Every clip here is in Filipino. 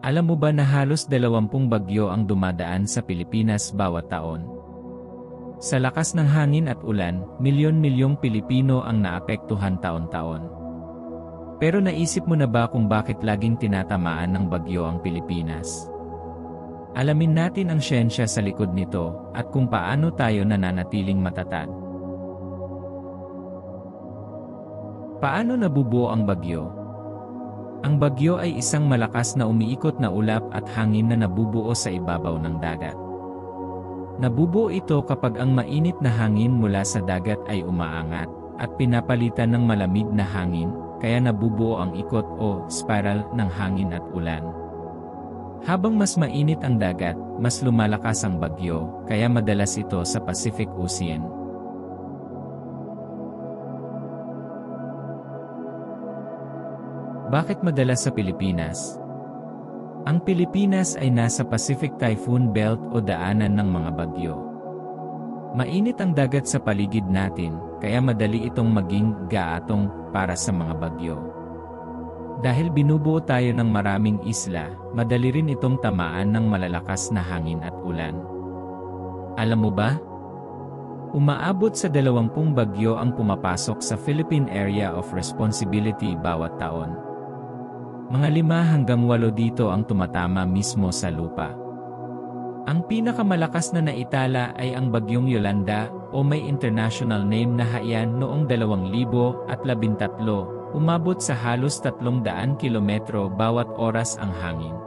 Alam mo ba na halos 20 bagyo ang dumadaan sa Pilipinas bawat taon? Sa lakas ng hangin at ulan, milyon-milyong Pilipino ang naapektuhan taon-taon. Pero naisip mo na ba kung bakit laging tinatamaan ng bagyo ang Pilipinas? Alamin natin ang siyensya sa likod nito at kung paano tayo nananatiling matatag. Paano nabubuo ang bagyo? Ang bagyo ay isang malakas na umiikot na ulap at hangin na nabubuo sa ibabaw ng dagat. Nabubuo ito kapag ang mainit na hangin mula sa dagat ay umaangat at pinapalitan ng malamig na hangin, kaya nabubuo ang ikot o spiral ng hangin at ulan. Habang mas mainit ang dagat, mas lumalakas ang bagyo, kaya madalas ito sa Pacific Ocean. Bakit madalas sa Pilipinas? Ang Pilipinas ay nasa Pacific Typhoon Belt o daanan ng mga bagyo. Mainit ang dagat sa paligid natin, kaya madali itong maging gaatong para sa mga bagyo. Dahil binubuo tayo ng maraming isla, madali rin itong tamaan ng malalakas na hangin at ulan. Alam mo ba? Umaabot sa 20 bagyo ang pumapasok sa Philippine Area of Responsibility bawat taon. Mga 5 hanggang 8 dito ang tumatama mismo sa lupa. Ang pinakamalakas na naitala ay ang Bagyong Yolanda o may international name na Haiyan noong 2013, umabot sa halos 300 kilometro bawat oras ang hangin.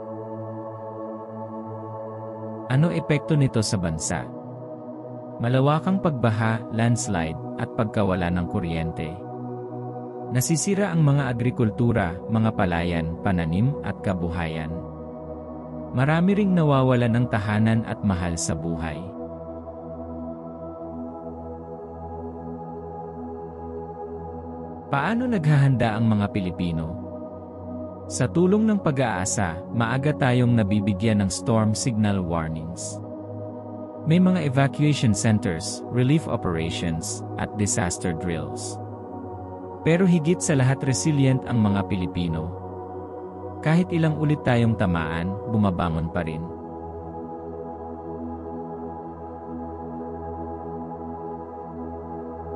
Ano epekto nito sa bansa? Malawakang pagbaha, landslide, at pagkawala ng kuryente. Nasisira ang mga agrikultura, mga palayan, pananim at kabuhayan. Marami ring nawawalan ng tahanan at mahal sa buhay. Paano naghahanda ang mga Pilipino? Sa tulong ng pag-aasa, maaga tayong nabibigyan ng storm signal warnings. May mga evacuation centers, relief operations, at disaster drills. Pero higit sa lahat resilient ang mga Pilipino. Kahit ilang ulit tayong tamaan, bumabangon pa rin.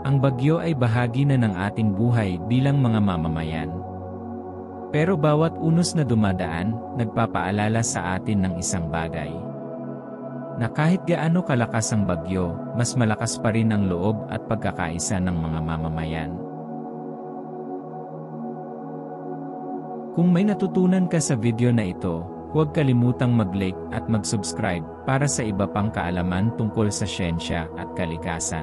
Ang bagyo ay bahagi na ng ating buhay bilang mga mamamayan. Pero bawat unos na dumadaan, nagpapaalala sa atin ng isang bagay. Na kahit gaano kalakas ang bagyo, mas malakas pa rin ang loob at pagkakaisa ng mga mamamayan. Kung may natutunan ka sa video na ito, huwag kalimutang mag-like at mag-subscribe para sa iba pang kaalaman tungkol sa siyensya at kalikasan.